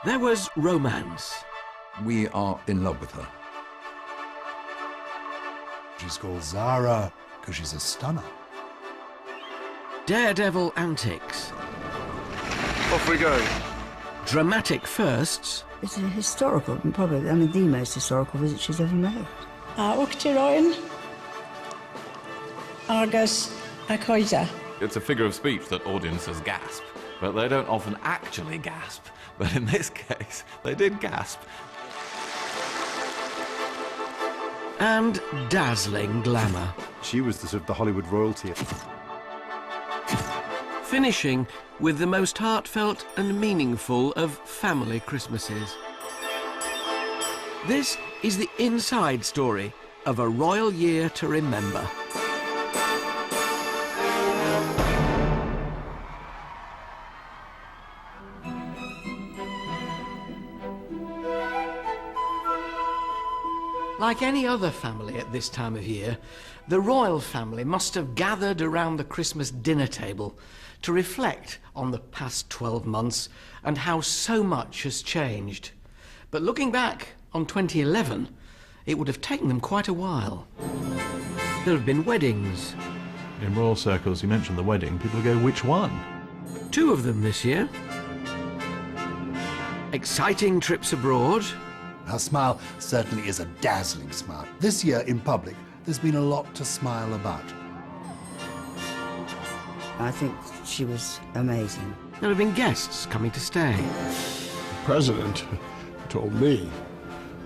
There was romance. We are in love with her. She's called Zara because she's a stunner. Daredevil antics. Off we go. Dramatic firsts. It's a historical, probably, the most historical visit she's ever made. Uachtaráin agus a coide. It's a figure of speech that audiences gasp, but they don't often actually gasp. But in this case, they did gasp. And dazzling glamour. She was the Hollywood royalty. Finishing with the most heartfelt and meaningful of family Christmases. This is the inside story of a royal year to remember. Like any other family at this time of year, the royal family must have gathered around the Christmas dinner table to reflect on the past 12 months and how so much has changed. But looking back on 2011, it would have taken them quite a while. There have been weddings. In royal circles, you mentioned the wedding, people go, which one? 2 of them this year. Exciting trips abroad. Her smile certainly is a dazzling smile. This year, in public, there's been a lot to smile about. I think she was amazing. There have been guests coming to stay. The president told me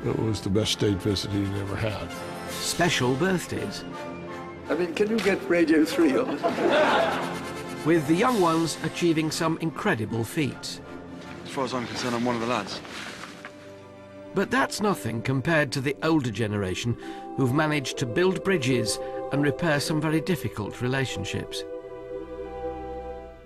it was the best state visit he'd ever had. Special birthdays. Can you get Radio 3 on? With the young ones achieving some incredible feats. As far as I'm concerned, I'm one of the lads. But that's nothing compared to the older generation who've managed to build bridges and repair some very difficult relationships.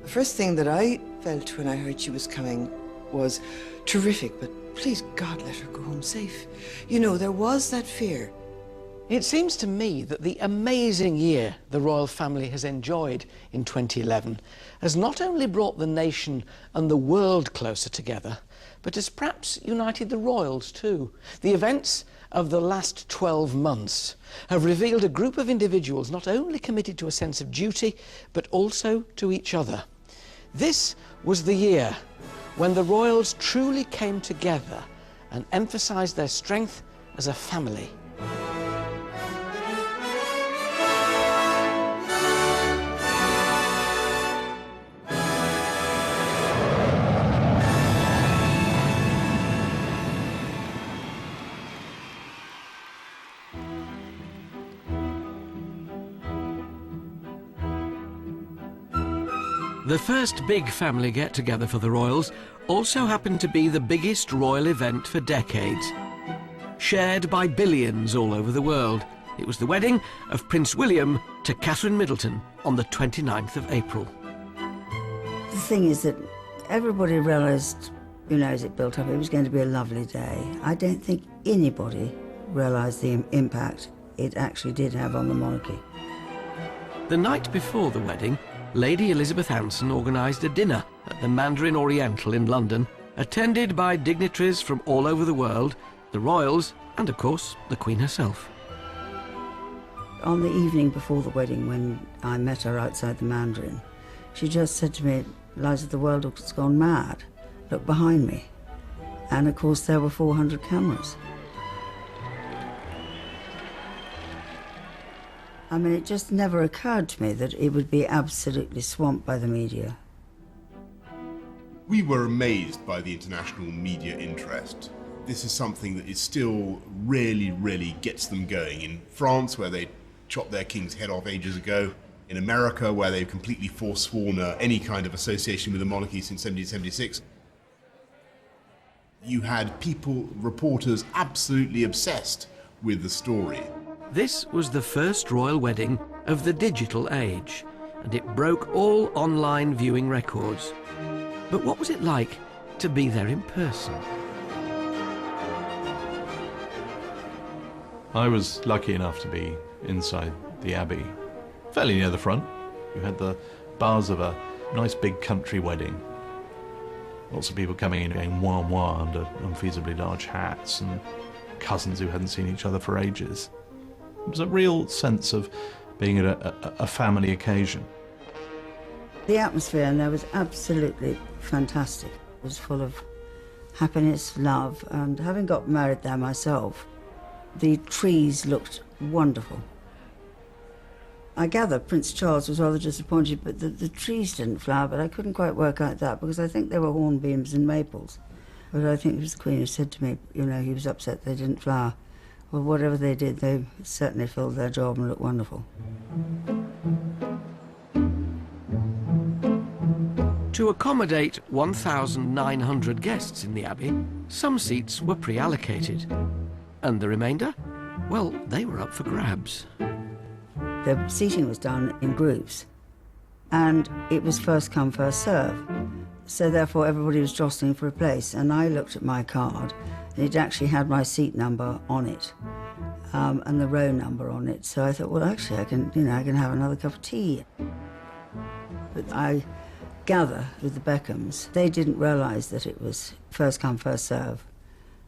The first thing that I felt when I heard she was coming was terrific, but please God, let her go home safe. You know, there was that fear. It seems to me that the amazing year the royal family has enjoyed in 2011 has not only brought the nation and the world closer together, but has perhaps united the royals too. The events of the last 12 months have revealed a group of individuals not only committed to a sense of duty, but also to each other. This was the year when the royals truly came together and emphasised their strength as a family. The first big family get-together for the royals also happened to be the biggest royal event for decades, shared by billions all over the world. It was the wedding of Prince William to Catherine Middleton on the 29th of April. The thing is that everybody realised, as it built up, it was going to be a lovely day. I don't think anybody realised the impact it actually did have on the monarchy. The night before the wedding, Lady Elizabeth Anson organised a dinner at the Mandarin Oriental in London, attended by dignitaries from all over the world, the royals, and of course, the Queen herself. On the evening before the wedding, when I met her outside the Mandarin, she just said to me, "Liza, the world has gone mad. Look behind me." And of course, there were 400 cameras. It just never occurred to me that it would be absolutely swamped by the media. We were amazed by the international media interest. This is something that is still really gets them going. In France, where they chopped their king's head off ages ago. In America, where they've completely forsworn any kind of association with the monarchy since 1776. You had people, reporters, absolutely obsessed with the story. This was the first royal wedding of the digital age, and it broke all online viewing records. But what was it like to be there in person? I was lucky enough to be inside the Abbey, fairly near the front. You had the buzz of a nice big country wedding. Lots of people coming in going wah wah under unfeasibly large hats, and cousins who hadn't seen each other for ages. It was a real sense of being at a family occasion. The atmosphere in there was absolutely fantastic. It was full of happiness, love, and having got married there myself, the trees looked wonderful. I gather Prince Charles was rather disappointed, but the trees didn't flower, but I couldn't quite work out that, because I think they were hornbeams and maples. But I think it was the Queen who said to me, you know, he was upset they didn't flower. Well, whatever they did, they certainly filled their job and looked wonderful. To accommodate 1,900 guests in the Abbey, some seats were pre-allocated. And the remainder? Well, they were up for grabs. The seating was done in groups, and it was first come, first serve. So therefore everybody was jostling for a place, and I looked at my card, and it actually had my seat number on it, and the row number on it. So I thought, well, actually, I can have another cup of tea. But I gather with the Beckhams, they didn't realise that it was first come, first serve.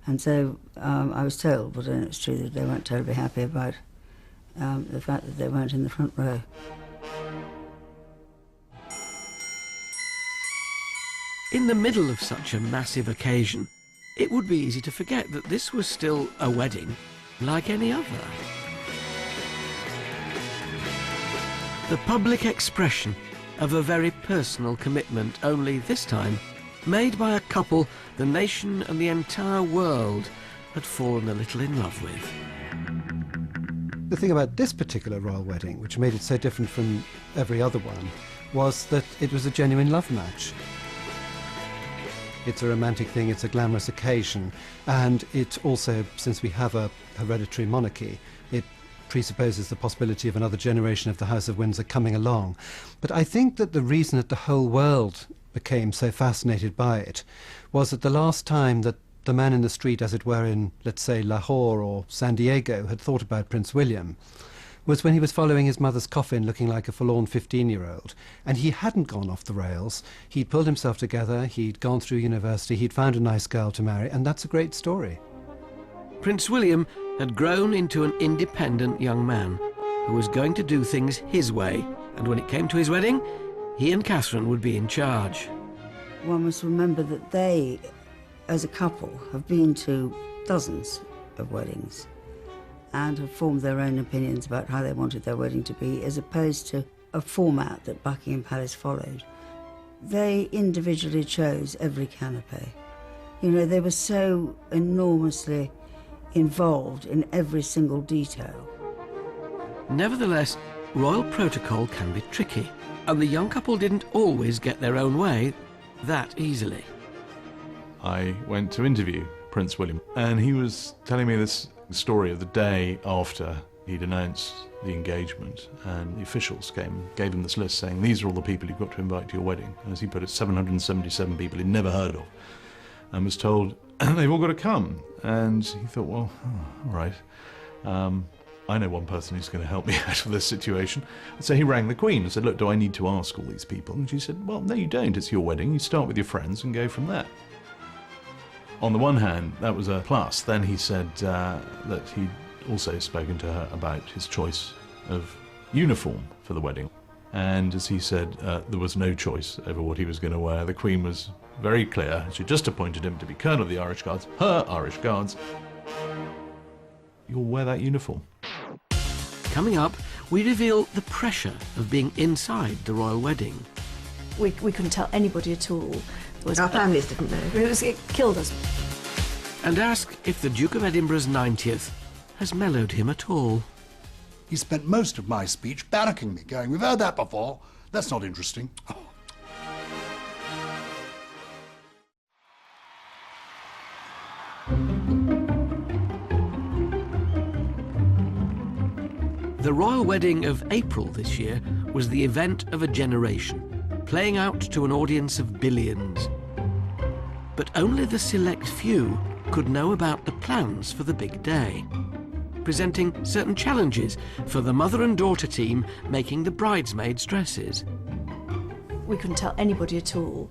And so I was told, but then it's true that they weren't terribly happy about the fact that they weren't in the front row. In the middle of such a massive occasion, it would be easy to forget that this was still a wedding like any other. The public expression of a very personal commitment, only this time made by a couple the nation and the entire world had fallen a little in love with. The thing about this particular royal wedding, which made it so different from every other one, was that it was a genuine love match. It's a romantic thing, it's a glamorous occasion, and it also, since we have a hereditary monarchy, it presupposes the possibility of another generation of the House of Windsor coming along. But I think that the reason that the whole world became so fascinated by it was that the last time that the man in the street, as it were, in, let's say, Lahore or San Diego, had thought about Prince William, was when he was following his mother's coffin looking like a forlorn 15-year-old. And he hadn't gone off the rails. He'd pulled himself together, he'd gone through university, he'd found a nice girl to marry, and that's a great story. Prince William had grown into an independent young man who was going to do things his way, and when it came to his wedding, he and Catherine would be in charge. One must remember that they, as a couple, have been to dozens of weddings and have formed their own opinions about how they wanted their wedding to be, as opposed to a format that Buckingham Palace followed. They individually chose every canapé. You know, they were so enormously involved in every single detail. Nevertheless, royal protocol can be tricky, and the young couple didn't always get their own way that easily. I went to interview Prince William, and he was telling me this story of the day after he'd announced the engagement, and the officials came and gave him this list saying, these are all the people you've got to invite to your wedding. And as he put it, 777 people he'd never heard of, and was told, they've all got to come. And he thought, well, all right. I know one person who's going to help me out of this situation. So he rang the Queen and said, look, do I need to ask all these people? And she said, well, no, you don't. It's your wedding. You start with your friends and go from there. On the one hand, that was a plus. Then he said that he'd also spoken to her about his choice of uniform for the wedding. And as he said, there was no choice over what he was going to wear. The Queen was very clear. She just appointed him to be Colonel of the Irish Guards, her Irish Guards. You'll wear that uniform. Coming up, we reveal the pressure of being inside the royal wedding. We couldn't tell anybody at all. Our families didn't know. It killed us. And ask if the Duke of Edinburgh's 90th has mellowed him at all. He spent most of my speech barracking me, going, we've heard that before. That's not interesting. Oh. The royal wedding of April this year was the event of a generation, playing out to an audience of billions. But only the select few could know about the plans for the big day, presenting certain challenges for the mother and daughter team making the bridesmaids' dresses. We couldn't tell anybody at all.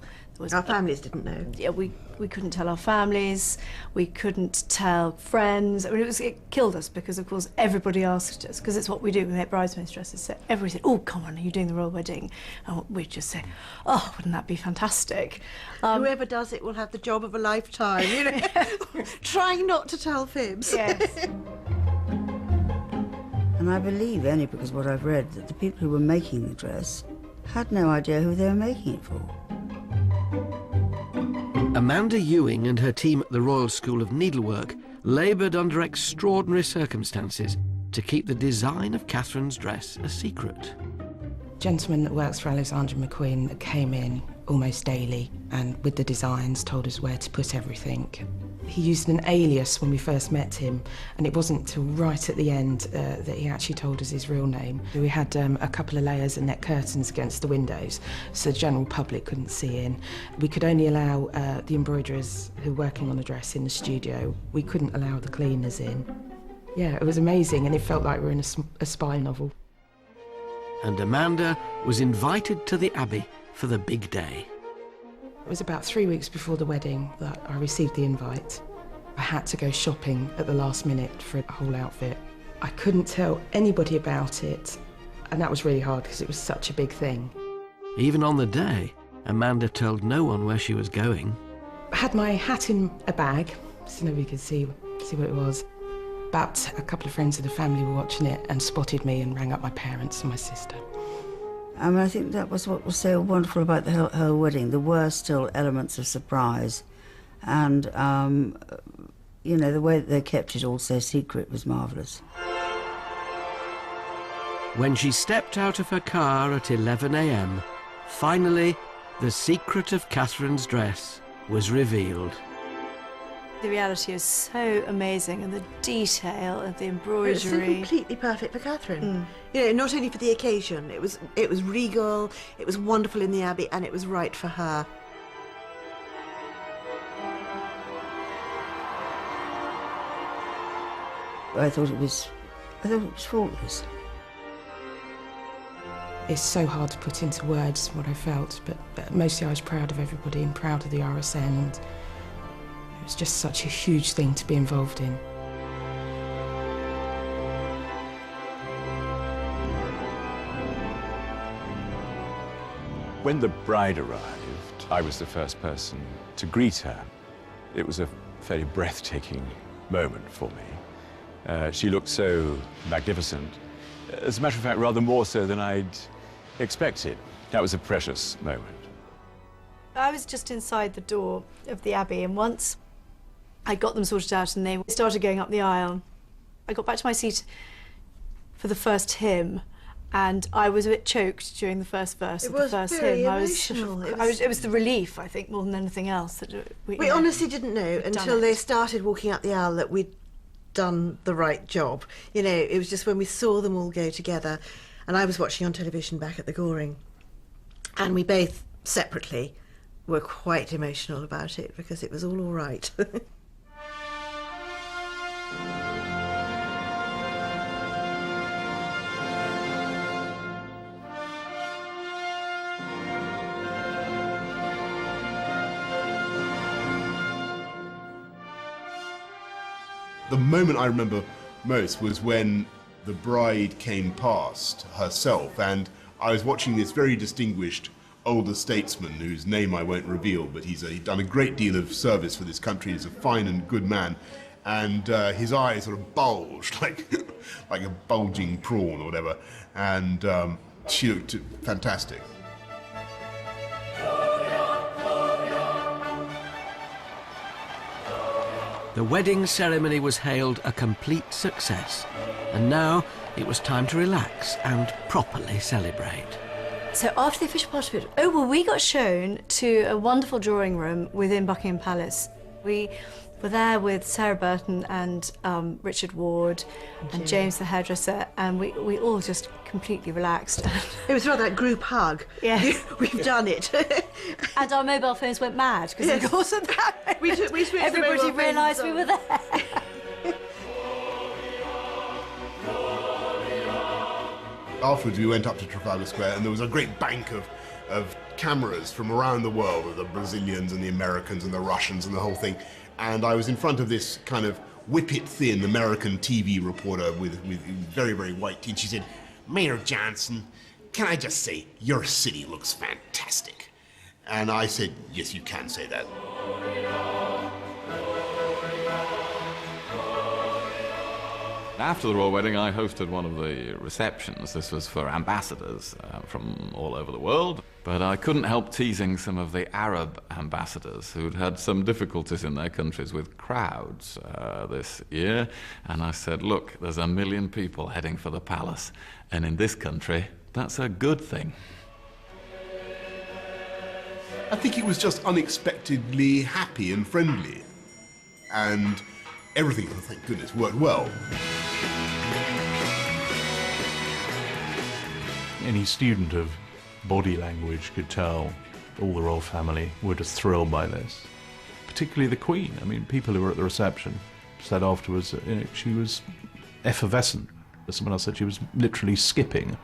Our families didn't know. Yeah, we couldn't tell our families, we couldn't tell friends. I mean, it killed us because, of course, everybody asked us, because it's what we do, we make bridesmaids dresses, so everybody said, oh, come on, are you doing the royal wedding? And we'd just say, oh, wouldn't that be fantastic? Whoever does it will have the job of a lifetime, you know, trying not to tell fibs. Yes. And I believe, only because of what I've read, that the people who were making the dress had no idea who they were making it for. Amanda Ewing and her team at the Royal School of Needlework laboured under extraordinary circumstances to keep the design of Catherine's dress a secret. A gentleman that works for Alexander McQueen came in almost daily and with the designs told us where to put everything. He used an alias when we first met him, and it wasn't till right at the end that he actually told us his real name. We had a couple of layers of net curtains against the windows, so the general public couldn't see in. We could only allow the embroiderers who were working on the dress in the studio. We couldn't allow the cleaners in. Yeah, it was amazing, and it felt like we were in a spy novel. And Amanda was invited to the Abbey for the big day. It was about 3 weeks before the wedding that I received the invite. I had to go shopping at the last minute for a whole outfit. I couldn't tell anybody about it, and that was really hard because it was such a big thing. Even on the day, Amanda told no one where she was going. I had my hat in a bag, so nobody could see what it was. But a couple of friends of the family were watching it and spotted me and rang up my parents and my sister. I mean, I think that was what was so wonderful about the whole wedding. There were still elements of surprise. And, you know, the way that they kept it all so secret was marvellous. When she stepped out of her car at 11 a.m, finally, the secret of Catherine's dress was revealed. The reality is so amazing, and the detail of the embroidery. It was so completely perfect for Catherine. You know, not only for the occasion, it was regal, it was wonderful in the Abbey, and it was right for her. I thought it was faultless. It's so hard to put into words what I felt, but mostly I was proud of everybody and proud of the RSN, and it was just such a huge thing to be involved in. When the bride arrived, I was the first person to greet her. It was a fairly breathtaking moment for me. She looked so magnificent. As a matter of fact, rather more so than I'd expected. That was a precious moment. I was just inside the door of the Abbey, and once I got them sorted out and they started going up the aisle, I got back to my seat for the first hymn, and I was a bit choked during the first verse of the first hymn. It was the relief, I think, more than anything else. That we honestly didn't know until they started walking up the aisle that we'd done the right job. You know, it was just when we saw them all go together, and I was watching on television back at the Goring, and we both separately were quite emotional about it because it was all right. The moment I remember most was when the bride came past herself, and I was watching this very distinguished older statesman whose name I won't reveal, but he's done a great deal of service for this country. He's a fine and good man, and his eyes sort of bulged like like a bulging prawn or whatever, and she looked fantastic. The wedding ceremony was hailed a complete success, and now it was time to relax and properly celebrate. So after the official part of it, we got shown to a wonderful drawing room within Buckingham Palace. We were there with Sarah Burton and Richard Ward and James the hairdresser, and we all just completely relaxed. It was rather like group hug. Yes. We've done it. And our mobile phones went mad, because of course at that moment, everybody realised we were there. Afterwards, we went up to Trafalgar Square, and there was a great bank of of cameras from around the world, of the Brazilians and the Americans and the Russians and the whole thing. And I was in front of this kind of whippet-thin American TV reporter with very, very white teeth. She said, "Mayor Johnson, can I just say, your city looks fantastic." And I said, "Yes, you can say that." After the royal wedding, I hosted one of the receptions. This was for ambassadors from all over the world. But I couldn't help teasing some of the Arab ambassadors who'd had some difficulties in their countries with crowds this year. And I said, look, there's 1 million people heading for the palace. And in this country, that's a good thing. I think it was just unexpectedly happy and friendly. And everything, thank goodness, worked well. Any student of body language could tell all the royal family were just thrilled by this, particularly the Queen. I mean, people who were at the reception said afterwards that, you know, she was effervescent. Someone else said she was literally skipping.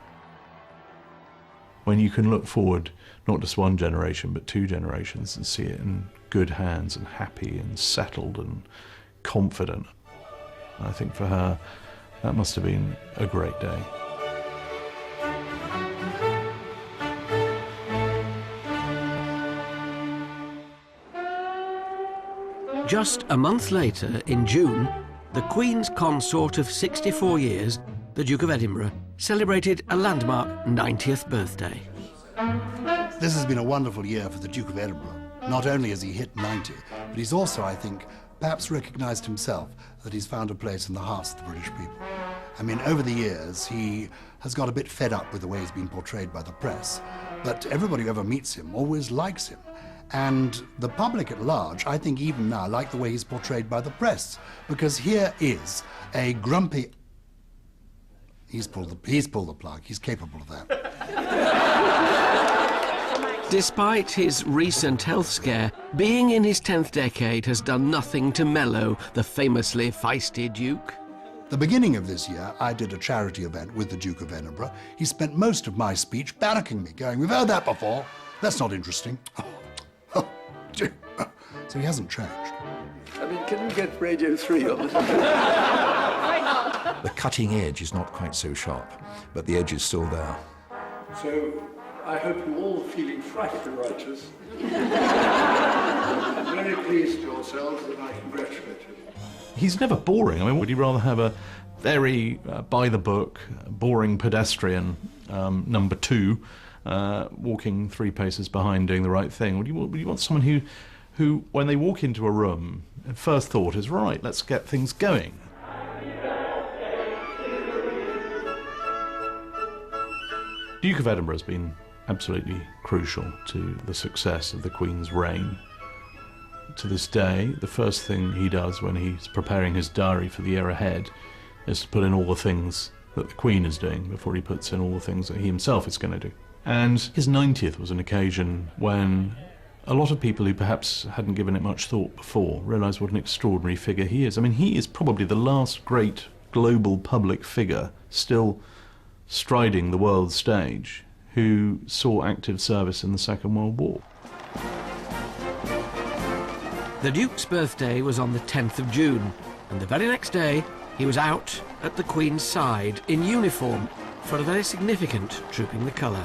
When you can look forward not just one generation but 2 generations and see it in good hands and happy and settled and confident, I think for her that must have been a great day. Just a month later, in June, the Queen's consort of 64 years, the Duke of Edinburgh, celebrated a landmark 90th birthday. This has been a wonderful year for the Duke of Edinburgh. Not only has he hit 90, but he's also, I think, perhaps recognised himself that he's found a place in the hearts of the British people. I mean, over the years, he has got a bit fed up with the way he's been portrayed by the press, but everybody who ever meets him always likes him. And the public at large, I think even now, like the way he's portrayed by the press, because here is a grumpy... He's pulled the plug. He's capable of that. Despite his recent health scare, being in his 10th decade has done nothing to mellow the famously feisty Duke. The beginning of this year, I did a charity event with the Duke of Edinburgh. He spent most of my speech barracking me, going, "We've heard that before. That's not interesting." So he hasn't changed. I mean, can you get Radio 3 on? The cutting edge is not quite so sharp, but the edge is still there. So I hope you're all feeling frightfully righteous. Very pleased with yourselves, and I congratulate you. He's never boring. I mean, would you rather have a very by-the-book, boring pedestrian number 2 walking 3 paces behind doing the right thing? Would you want someone who, when they walk into a room, first thought is, right, let's get things going? Duke of Edinburgh has been absolutely crucial to the success of the Queen's reign. To this day, the first thing he does when he's preparing his diary for the year ahead is to put in all the things that the Queen is doing before he puts in all the things that he himself is going to do. And his 90th was an occasion when a lot of people who perhaps hadn't given it much thought before realised what an extraordinary figure he is. I mean, he is probably the last great global public figure still striding the world stage who saw active service in the Second World War. The Duke's birthday was on the 10th of June, and the very next day he was out at the Queen's side in uniform for a very significant Trooping the Colour.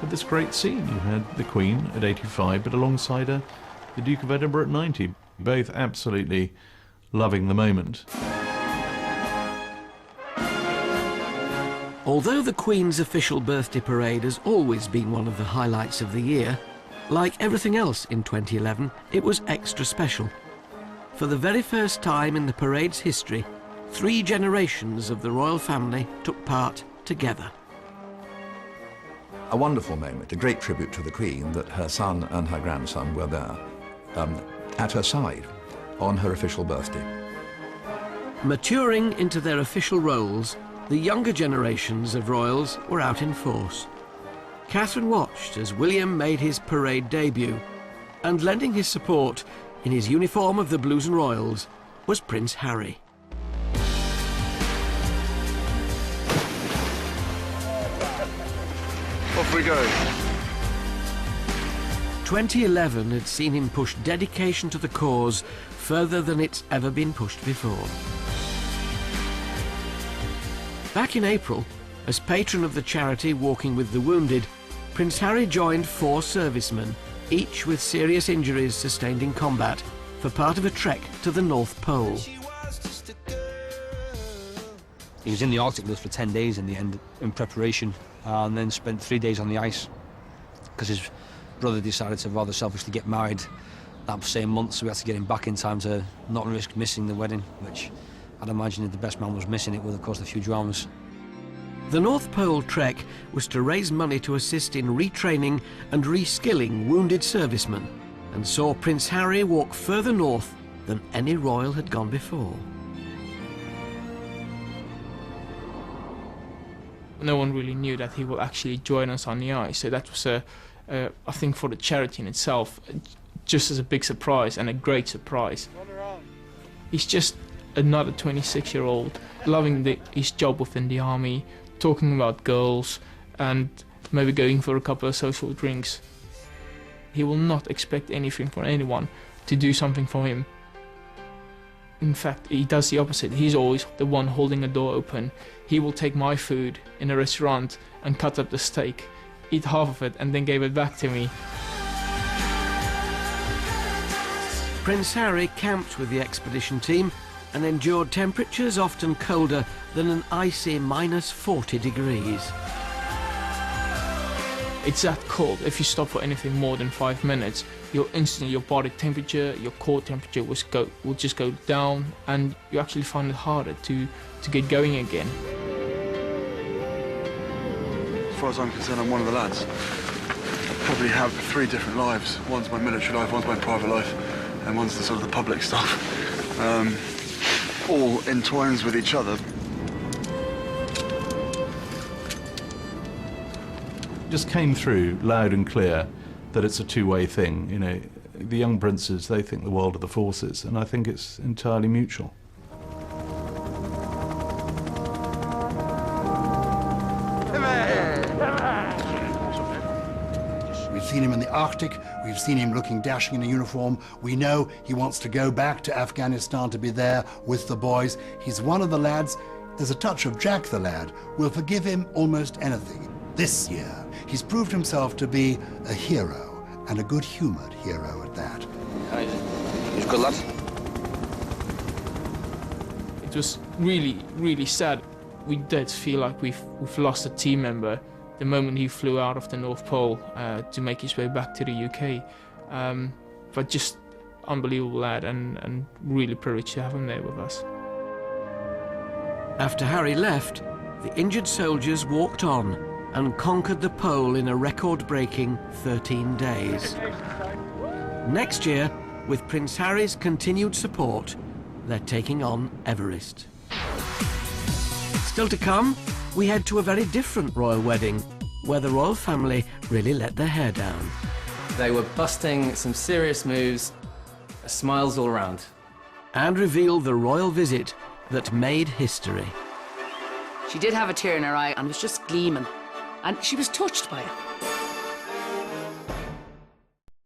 With this great scene, you had the Queen at 85, but alongside her, the Duke of Edinburgh at 90, both absolutely loving the moment. Although the Queen's official birthday parade has always been one of the highlights of the year, like everything else in 2011, it was extra special. For the very first time in the parade's history, 3 generations of the royal family took part together. A wonderful moment, a great tribute to the Queen that her son and her grandson were there, at her side, on her official birthday. Maturing into their official roles, the younger generations of royals were out in force. Catherine watched as William made his parade debut, and lending his support in his uniform of the Blues and Royals was Prince Harry. Off Off we go. 2011 had seen him push dedication to the cause further than it's ever been pushed before. Back in April, as patron of the charity Walking with the Wounded, Prince Harry joined 4 servicemen, each with serious injuries sustained in combat, for part of a trek to the North Pole. He was in the Arctic with us for 10 days in the end, in preparation, and then spent 3 days on the ice, because his brother decided to rather selfishly get married that same month, so we had to get him back in time to not risk missing the wedding, which I'd imagine if the best man was missing, it would have caused a few dramas. The North Pole trek was to raise money to assist in retraining and reskilling wounded servicemen, and saw Prince Harry walk further north than any royal had gone before. No one really knew that he would actually join us on the ice, so that was I think for the charity in itself, just as a big surprise and a great surprise. He's just another 26-year-old, loving his job within the army, talking about girls and maybe going for a couple of social drinks. He will not expect anything from anyone to do something for him. In fact, he does the opposite. He's always the one holding a door open. He will take my food in a restaurant and cut up the steak, eat half of it and then give it back to me. Prince Harry camped with the expedition team and endured temperatures often colder than an icy -40 degrees. It's that cold. If you stop for anything more than 5 minutes, your body temperature, your core temperature will just go down, and you actually find it harder to get going again. As far as I'm concerned, I'm one of the lads. I probably have 3 different lives. One's my military life, one's my private life, and one's the sort of the public stuff. All entwines with each other. Just came through loud and clear that it's a two-way thing. You know, the young princes, they think the world of the forces, and I think it's entirely mutual. We've seen him in the Arctic, we've seen him looking dashing in a uniform. We know he wants to go back to Afghanistan to be there with the boys. He's one of the lads. There's a touch of Jack the Lad. We'll forgive him almost anything. This year, he's proved himself to be a hero, and a good-humoured hero at that. He's a good lad. It was really, really sad. We did feel like we've lost a team member the moment he flew out of the North Pole to make his way back to the UK. But just unbelievable lad, and really privileged to have him there with us. After Harry left, the injured soldiers walked on and conquered the pole in a record-breaking 13 days. Next year, with Prince Harry's continued support, they're taking on Everest. Still to come, we head to a very different royal wedding, where the royal family really let their hair down. They were busting some serious moves, smiles all around. And revealed the royal visit that made history. She did have a tear in her eye and was just gleaming, and she was touched by it.